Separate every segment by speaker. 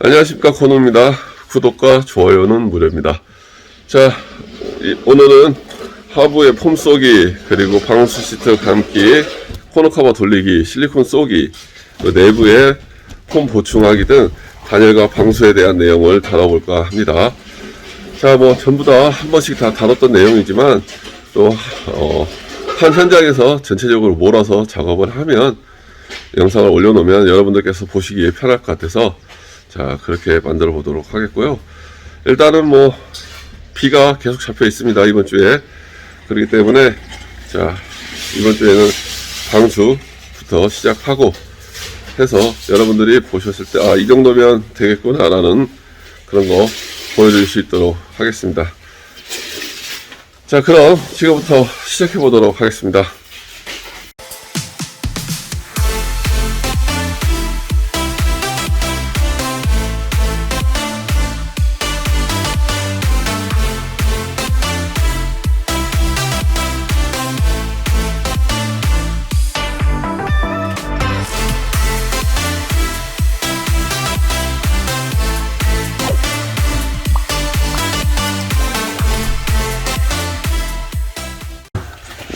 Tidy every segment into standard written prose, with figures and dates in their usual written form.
Speaker 1: 안녕하십니까, 권호입니다. 구독과 좋아요는 무료입니다. 자, 오늘은 하부의 폼 쏘기, 그리고 방수 시트 감기, 코너 커버 돌리기, 실리콘 쏘기, 내부에 폼 보충하기 등 단열과 방수에 대한 내용을 다뤄볼까 합니다. 자, 전부 다 한 번씩 다 다뤘던 내용이지만 또 한 현장에서 전체적으로 몰아서 작업을 하면 영상을 올려놓으면 여러분들께서 보시기에 편할 것 같아서 자, 그렇게 만들어 보도록 하겠고요. 일단은 비가 계속 잡혀 있습니다, 이번 주에. 그렇기 때문에 자, 이번 주에는 방수부터 시작하고 해서 여러분들이 보셨을 때 이 정도면 되겠구나 라는 그런 거 보여드릴 수 있도록 하겠습니다. 자, 그럼 지금부터 시작해 보도록 하겠습니다.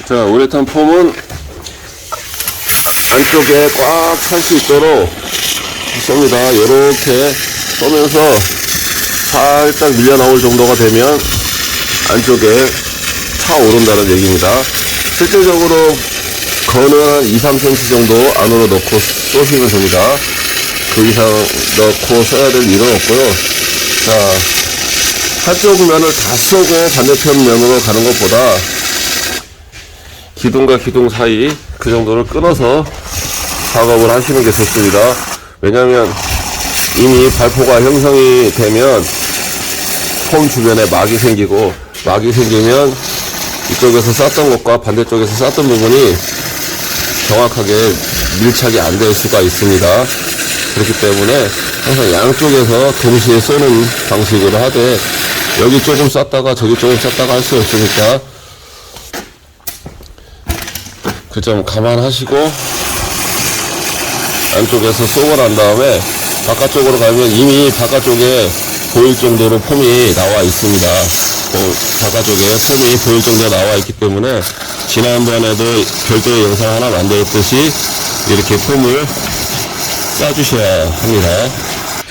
Speaker 1: 자, 우레탄 폼은 안쪽에 꽉 찰 수 있도록 쏩니다. 이렇게 쏘면서 살짝 밀려 나올 정도가 되면 안쪽에 차오른다는 얘기입니다. 실질적으로 거는 한 2-3cm 정도 안으로 넣고 쏘시면 됩니다. 그 이상 넣고 써야 될 일은 없고요. 자, 한쪽 면을 다 쏘고 반대편 면으로 가는 것보다 기둥과 기둥 사이 그 정도를 끊어서 작업을 하시는 게 좋습니다. 왜냐하면 이미 발포가 형성이 되면 폼 주변에 막이 생기고, 막이 생기면 이쪽에서 쌌던 것과 반대쪽에서 쌌던 부분이 정확하게 밀착이 안 될 수가 있습니다. 그렇기 때문에 항상 양쪽에서 동시에 쏘는 방식으로 하되, 여기 조금 쌌다가 저기 조금 쌌다가 할 수 없으니까 그 점 감안하시고 안쪽에서 쏘고 난 다음에 바깥쪽으로 가면 이미 바깥쪽에 보일 정도로 폼이 나와 있습니다. 바깥쪽에 폼이 보일 정도로 나와 있기 때문에 지난번에도 별도의 영상 하나 만들었듯이 이렇게 폼을 싸주셔야 합니다.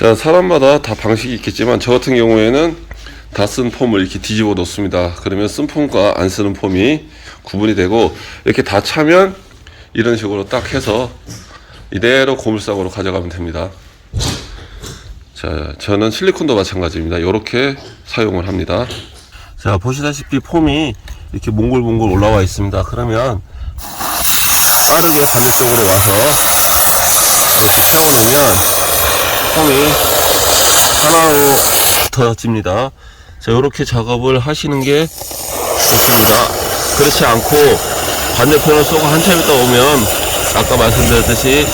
Speaker 1: 자, 사람마다 다 방식이 있겠지만 저 같은 경우에는 다 쓴 폼을 이렇게 뒤집어 놓습니다. 그러면 쓴 폼과 안 쓰는 폼이 구분이 되고, 이렇게 다 차면 이런 식으로 딱 해서 이대로 고물상으로 가져가면 됩니다. 자, 저는 실리콘도 마찬가지입니다. 이렇게 사용을 합니다. 자, 보시다시피 폼이 이렇게 몽골몽골 올라와 있습니다. 그러면 빠르게 반대쪽으로 와서 이렇게 세워주면 폼이 하나로 붙어집니다. 자, 이렇게 작업을 하시는 게 좋습니다. 그렇지 않고 반대편을 쏘고 한참 있다 오면 아까 말씀드렸듯이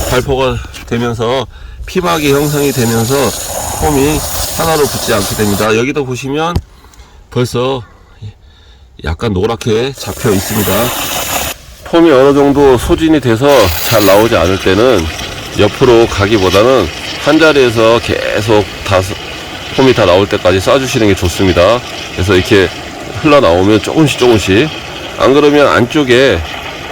Speaker 1: 발포가 되면서 피막이 형성이 되면서 폼이 하나로 붙지 않게 됩니다. 여기도 보시면 벌써 약간 노랗게 잡혀 있습니다. 폼이 어느 정도 소진이 돼서 잘 나오지 않을 때는 옆으로 가기보다는 한 자리에서 계속 폼이 다 나올 때까지 쏴주시는 게 좋습니다. 그래서 이렇게 흘러나오면 조금씩, 안 그러면 안쪽에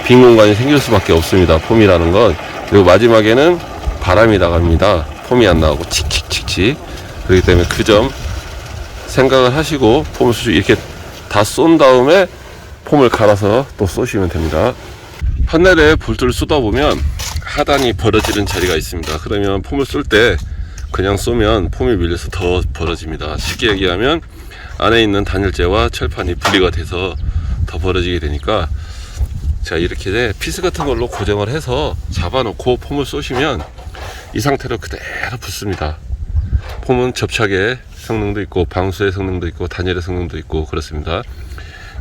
Speaker 1: 빈 공간이 생길 수밖에 없습니다, 폼이라는 건. 그리고 마지막에는 바람이 나갑니다. 폼이 안 나오고 칙칙칙칙. 그렇기 때문에 그 점 생각을 하시고 폼을 이렇게 다 쏜 다음에 폼을 갈아서 또 쏘시면 됩니다. 판넬에 볼트를 쏘다 보면 하단이 벌어지는 자리가 있습니다. 그러면 폼을 쏠 때 그냥 쏘면 폼이 밀려서 더 벌어집니다. 쉽게 얘기하면 안에 있는 단열재와 철판이 분리가 돼서 더 벌어지게 되니까, 자, 이렇게 피스 같은 걸로 고정을 해서 잡아놓고 폼을 쏘시면 이 상태로 그대로 붙습니다. 폼은 접착의 성능도 있고 방수의 성능도 있고 단열의 성능도 있고 그렇습니다.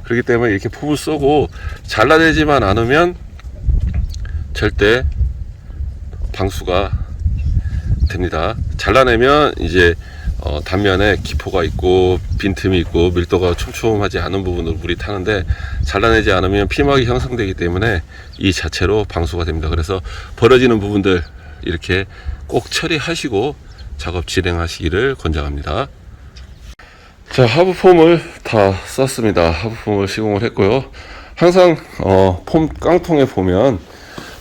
Speaker 1: 그렇기 때문에 이렇게 폼을 쏘고 잘라내지만 않으면 절대 방수가 됩니다. 잘라내면 이제 단면에 기포가 있고 빈틈이 있고 밀도가 촘촘하지 않은 부분으로 물이 타는데, 잘라내지 않으면 피막이 형성되기 때문에 이 자체로 방수가 됩니다. 그래서 벌어지는 부분들 이렇게 꼭 처리하시고 작업 진행하시기를 권장합니다. 자, 하부폼을 다 썼습니다. 하부폼을 시공을 했고요. 항상 폼 깡통에 보면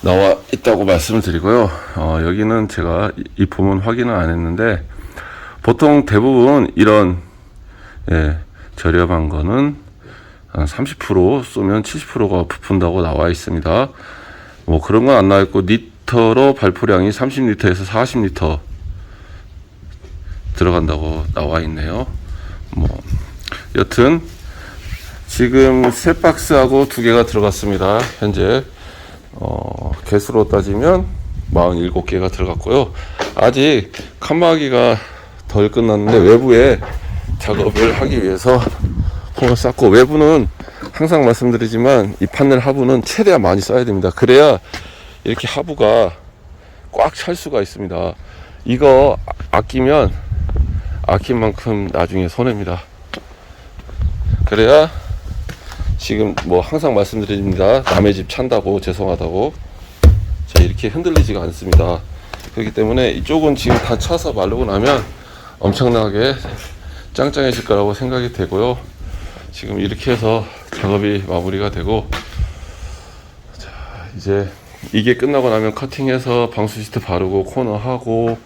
Speaker 1: 나와 있다고 말씀을 드리고요. 여기는 제가 이 폼은 확인을 안 했는데 보통 대부분 이런 저렴한 거는 한 30% 쏘면 70%가 부푼다고 나와 있습니다. 뭐 그런 건 안 나와 있고 리터로 발포량이 30리터에서 40리터 들어간다고 나와 있네요. 뭐 여튼 지금 3박스하고 2개가 들어갔습니다. 현재 개수로 따지면 47개가 들어갔고요. 아직 칸막이가 덜 끝났는데 외부에 작업을 하기 위해서 폼을 쌓고, 외부는 항상 말씀드리지만 이 판넬 하부는 최대한 많이 써야 됩니다. 그래야 이렇게 하부가 꽉 찰 수가 있습니다. 이거 아끼면 아낀 만큼 나중에 손해입니다. 그래야 지금 뭐 항상 말씀드립니다. 남의 집 찬다고 죄송하다고 자 이렇게 흔들리지가 않습니다. 그렇기 때문에 이쪽은 지금 다 차서 마르고 나면 엄청나게 짱짱해질 거라고 생각이 되고요. 지금 이렇게 해서 작업이 마무리가 되고, 자 이제 이게 끝나고 나면 커팅해서 방수 시트 바르고 코너하고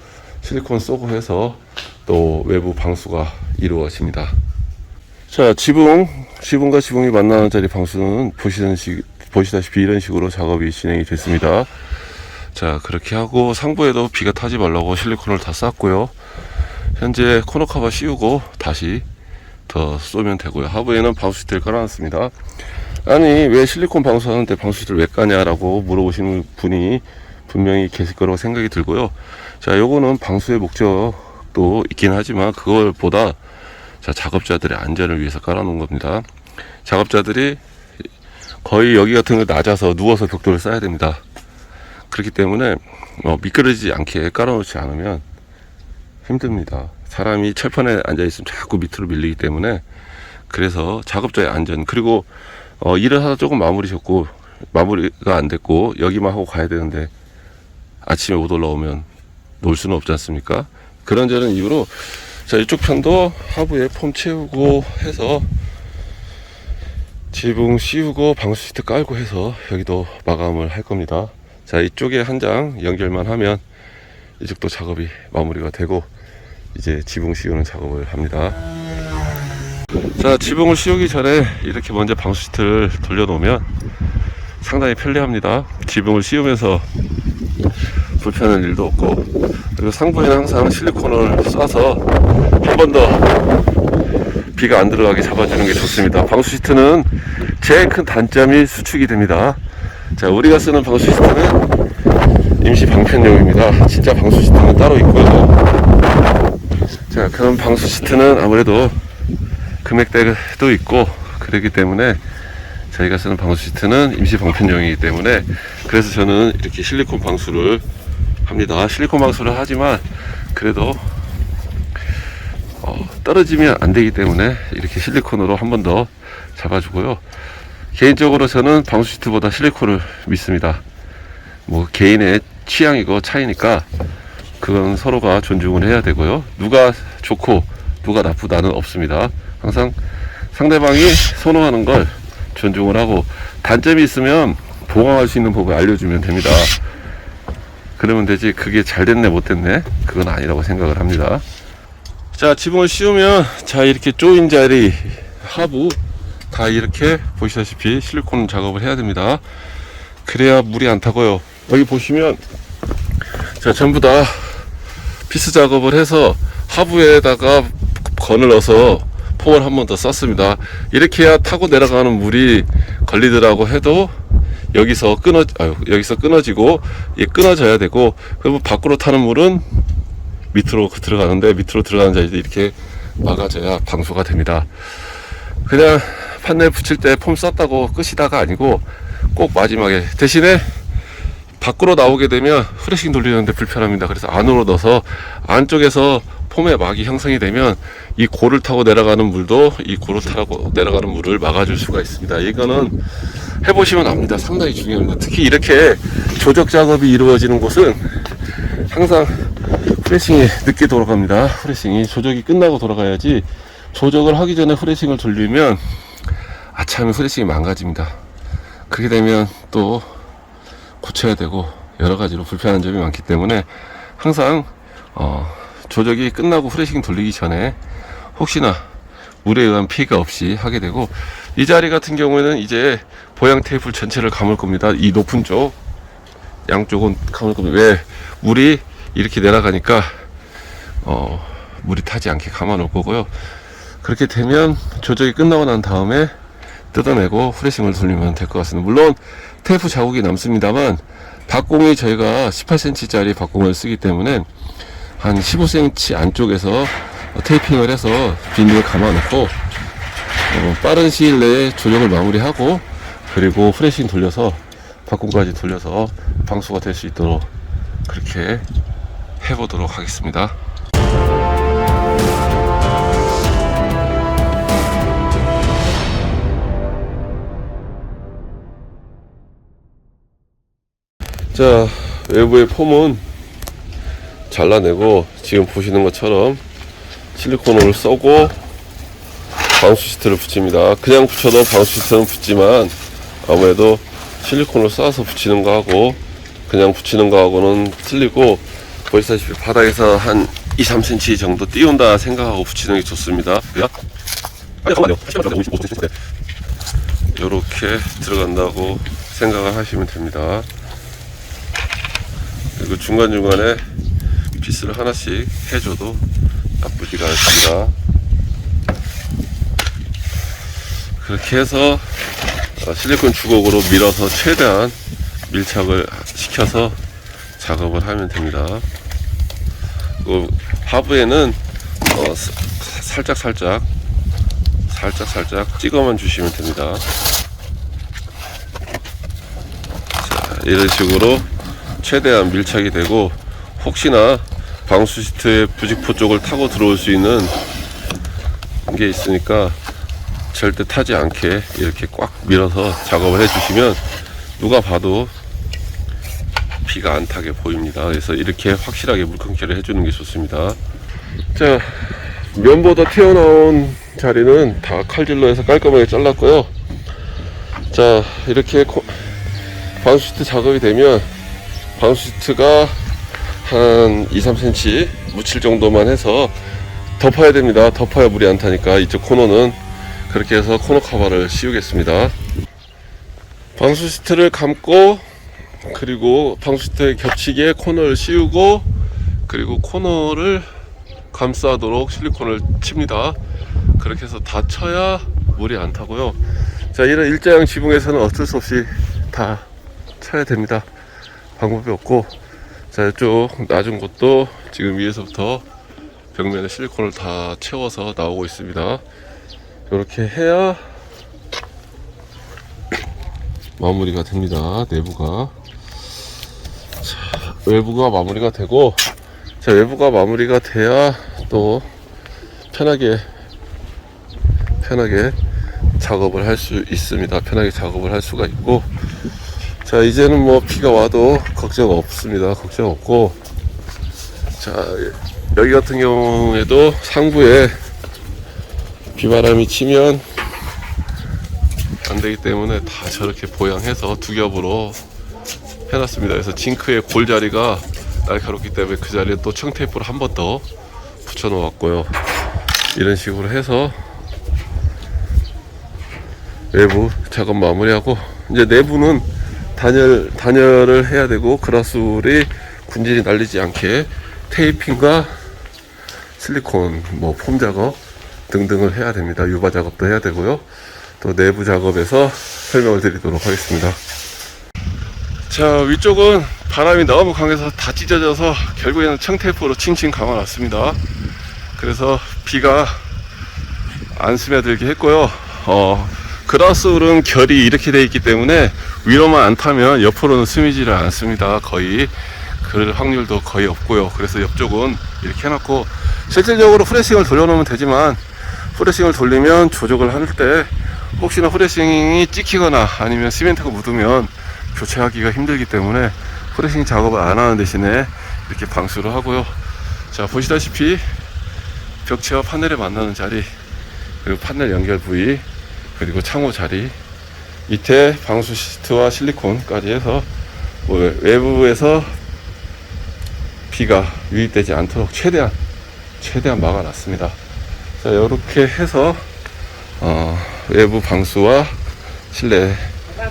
Speaker 1: 실리콘 쏘고 해서 또 외부 방수가 이루어집니다. 자, 지붕과 지붕이 만나는 자리 방수는 보시다시피 이런 식으로 작업이 진행이 됐습니다. 자, 그렇게 하고 상부에도 비가 타지 말라고 실리콘을 다 쌌고요. 현재 코너 커버 씌우고 다시 더 쏘면 되고요. 하부에는 방수 시트를 깔아놨습니다. 아니 왜 실리콘 방수하는데 방수 시트를 왜 까냐라고 물어보시는 분이 분명히 계실 거라고 생각이 들고요. 자, 요거는 방수의 목적도 있긴 하지만 그걸보다 자, 작업자들의 안전을 위해서 깔아놓은 겁니다. 작업자들이 거의 여기 같은 거 낮아서 누워서 벽돌을 쌓아야 됩니다. 그렇기 때문에 미끄러지지 않게 깔아놓지 않으면 힘듭니다. 사람이 철판에 앉아있으면 자꾸 밑으로 밀리기 때문에, 그래서 작업자의 안전, 그리고 일을 하다 조금 마무리가 안 됐고 여기만 하고 가야 되는데 아침에 못 올라오면 놀 수는 없지 않습니까? 그런저런 이유로 자, 이쪽 편도 하부에 폼 채우고 해서 지붕 씌우고 방수 시트 깔고 해서 여기도 마감을 할 겁니다. 자, 이쪽에 한 장 연결만 하면 이쪽도 작업이 마무리가 되고 이제 지붕 씌우는 작업을 합니다. 자, 지붕을 씌우기 전에 이렇게 먼저 방수 시트를 돌려놓으면 상당히 편리합니다. 지붕을 씌우면서 불편한 일도 없고, 그리고 상부에는 항상 실리콘을 쏴서 한 번 더 비가 안 들어가게 잡아주는 게 좋습니다. 방수 시트는 제일 큰 단점이 수축이 됩니다. 자, 우리가 쓰는 방수 시트는 임시 방편용입니다. 진짜 방수 시트는 따로 있고요. 자, 그런 방수 시트는 아무래도 금액대도 있고 그렇기 때문에 저희가 쓰는 방수 시트는 임시 방편용이기 때문에, 그래서 저는 이렇게 실리콘 방수를 합니다. 실리콘 방수를 하지만 그래도 떨어지면 안 되기 때문에 이렇게 실리콘으로 한 번 더 잡아주고요. 개인적으로 저는 방수 시트보다 실리콘을 믿습니다. 뭐 개인의 취향이고 차이니까 그건 서로가 존중을 해야 되고요. 누가 좋고 누가 나쁘다는 없습니다. 항상 상대방이 선호하는 걸 존중을 하고, 단점이 있으면 보강할 수 있는 법을 알려주면 됩니다. 그러면 되지, 그게 잘 됐네 못 됐네 그건 아니라고 생각을 합니다. 자, 지붕을 씌우면 자 이렇게 조인 자리 하부 다 이렇게 보시다시피 실리콘 작업을 해야 됩니다. 그래야 물이 안 타고요. 여기 보시면 자 전부 다 피스 작업을 해서 하부에다가 건을 넣어서 폼을 한 번 더 썼습니다. 이렇게 해야 타고 내려가는 물이 걸리더라고 해도 여기서 끊어지고 끊어져야 되고, 그리고 밖으로 타는 물은 밑으로 들어가는데 밑으로 들어가는 자리도 이렇게 막아줘야 방수가 됩니다. 그냥 판넬 붙일 때 폼 썼다고 끝이다가 아니고 꼭 마지막에, 대신에 밖으로 나오게 되면 후레싱 돌리는데 불편합니다. 그래서 안으로 넣어서 안쪽에서 폼의 막이 형성이 되면 이 고를 타고 내려가는 물도 이 고를 타고 내려가는 물을 막아줄 수가 있습니다. 이거는 해보시면 압니다. 상당히 중요합니다. 특히 이렇게 조적 작업이 이루어지는 곳은 항상 프레싱이 늦게 돌아갑니다. 프레싱이 조적이 끝나고 돌아가야지. 조적을 하기 전에 프레싱을 돌리면 아차하면 프레싱이 망가집니다. 그렇게 되면 또 고쳐야 되고 여러 가지로 불편한 점이 많기 때문에 항상 조적이 끝나고 프레싱 돌리기 전에 혹시나 물에 의한 피해가 없이 하게 되고, 이 자리 같은 경우에는 이제 보양 테이프 전체를 감을 겁니다. 이 높은 쪽 양쪽은 감을 겁니다. 왜? 물이 이렇게 내려가니까 물이 타지 않게 감아 놓을 거고요. 그렇게 되면 조적이 끝나고 난 다음에 뜯어내고 프레싱을 돌리면 될 것 같습니다. 물론 테이프 자국이 남습니다만, 박공이 저희가 18cm 짜리 박공을 쓰기 때문에 한 15cm 안쪽에서 테이핑을 해서 비닐을 감아 놓고 빠른 시일 내에 조적을 마무리하고, 그리고 프레싱 돌려서 박공까지 돌려서 방수가 될 수 있도록 그렇게 해보도록 하겠습니다. 자, 외부의 폼은 잘라내고 지금 보시는 것처럼 실리콘을 쏘고 방수 시트를 붙입니다. 그냥 붙여도 방수 시트는 붙지만 아무래도 실리콘을 쏴서 붙이는 거하고 그냥 붙이는 거하고는 틀리고, 보시다시피 바닥에서 한 2-3cm 정도 띄운다 생각하고 붙이는 게 좋습니다. 이렇게 들어간다고 생각을 하시면 됩니다. 그리고 중간중간에 피스를 하나씩 해줘도 나쁘지가 않습니다. 그렇게 해서 실리콘 주걱으로 밀어서 최대한 밀착을 시켜서 작업을 하면 됩니다. 그 하부에는 살짝 찍어만 주시면 됩니다. 자, 이런 식으로 최대한 밀착이 되고, 혹시나 방수 시트의 부직포 쪽을 타고 들어올 수 있는 게 있으니까 절대 타지 않게 이렇게 꽉 밀어서 작업을 해주시면 누가 봐도 비가 안 타게 보입니다. 그래서 이렇게 확실하게 물컹키를 해주는 게 좋습니다. 자, 면보다 튀어나온 자리는 다 칼질로 해서 깔끔하게 잘랐고요. 자, 이렇게 방수 시트 작업이 되면 방수 시트가 한 2-3cm 묻힐 정도만 해서 덮어야 됩니다. 덮어야 물이 안 타니까. 이쪽 코너는 그렇게 해서 코너 커버를 씌우겠습니다. 방수 시트를 감고, 그리고 방수 시트에 겹치게 코너를 씌우고, 그리고 코너를 감싸도록 실리콘을 칩니다. 그렇게 해서 다 쳐야 물이 안 타고요. 자, 이런 일자형 지붕에서는 어쩔 수 없이 다 쳐야 됩니다. 방법이 없고, 자, 이쪽 낮은 곳도 지금 위에서부터 벽면에 실리콘을 다 채워서 나오고 있습니다. 이렇게 해야 마무리가 됩니다. 내부가. 자, 외부가 마무리가 되고, 자, 외부가 마무리가 돼야 또 편하게 작업을 할 수 있습니다. 편하게 작업을 할 수가 있고, 자, 이제는 뭐 비가 와도 걱정 없습니다. 걱정 없고, 자, 여기 같은 경우에도 상부에 비바람이 치면 안 되기 때문에 다 저렇게 보양해서 두 겹으로 해놨습니다. 그래서 징크의 골자리가 날카롭기 때문에 그 자리에 또 청테이프를 한 번 더 붙여 놓았고요. 이런 식으로 해서 외부 작업 마무리하고, 이제 내부는 단열을 해야 되고, 그라스울이 군질이 날리지 않게 테이핑과 실리콘, 뭐 폼 작업 등등을 해야 됩니다. 유바 작업도 해야 되고요. 또 내부 작업에서 설명을 드리도록 하겠습니다. 자, 위쪽은 바람이 너무 강해서 다 찢어져서 결국에는 청테이프로 칭칭 감아놨습니다. 그래서 비가 안 스며들게 했고요. 그라스울은 결이 이렇게 되어 있기 때문에 위로만 안 타면 옆으로는 스미지를 않습니다. 거의 그럴 확률도 거의 없고요. 그래서 옆쪽은 이렇게 해놨고, 실질적으로 프레싱을 돌려놓으면 되지만, 프레싱을 돌리면 조적을 할 때 혹시나 프레싱이 찍히거나 아니면 시멘트가 묻으면 교체하기가 힘들기 때문에 프레싱 작업을 안 하는 대신에 이렇게 방수를 하고요. 자, 보시다시피 벽체와 판넬에 만나는 자리, 그리고 판넬 연결 부위, 그리고 창호 자리, 밑에 방수 시트와 실리콘까지 해서 외부에서 비가 유입되지 않도록 최대한 막아놨습니다. 자, 이렇게 해서 외부 방수와 실내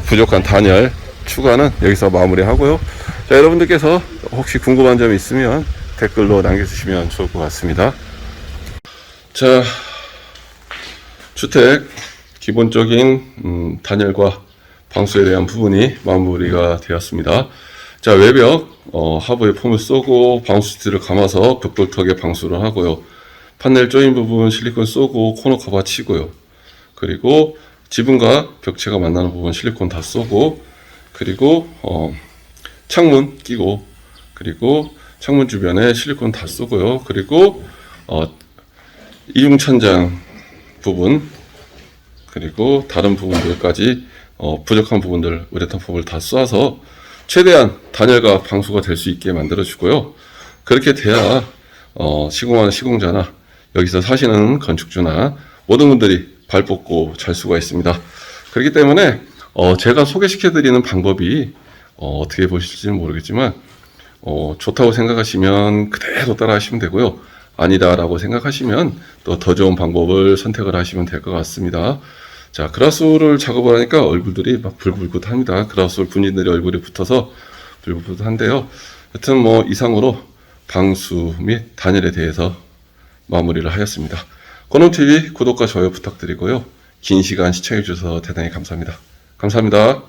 Speaker 1: 부족한 단열 추가는 여기서 마무리하고요. 자, 여러분들께서 혹시 궁금한 점이 있으면 댓글로 남겨주시면 좋을 것 같습니다. 자, 주택 기본적인 단열과 방수에 대한 부분이 마무리가 되었습니다. 자, 외벽 하부에 폼을 쏘고 방수 시트를 감아서 벽돌턱에 방수를 하고요. 판넬 조인 부분 실리콘 쏘고 코너 커버 치고요. 그리고 지붕과 벽체가 만나는 부분 실리콘 다 쏘고, 그리고 창문 끼고, 그리고 창문 주변에 실리콘 다 쏘고요. 그리고 이중천장 부분, 그리고 다른 부분들까지 부족한 부분들 우레탄 폼을 다 쏴서 최대한 단열과 방수가 될 수 있게 만들어 주고요. 그렇게 돼야 시공하는 시공자나 여기서 사시는 건축주나 모든 분들이 발 뻗고 잘 수가 있습니다. 그렇기 때문에 제가 소개시켜 드리는 방법이 어떻게 보실지는 모르겠지만 좋다고 생각하시면 그대로 따라 하시면 되고요. 아니다 라고 생각하시면 또 더 좋은 방법을 선택을 하시면 될 것 같습니다. 자, 그라스홀을 작업을 하니까 얼굴들이 막 불불긋합니다. 그라스홀 분진들이 얼굴에 붙어서 불불긋한데요. 여튼 뭐 이상으로 방수 및 단열에 대해서 마무리를 하였습니다. 건웅TV 구독과 좋아요 부탁드리고요. 긴 시간 시청해 주셔서 대단히 감사합니다. 감사합니다.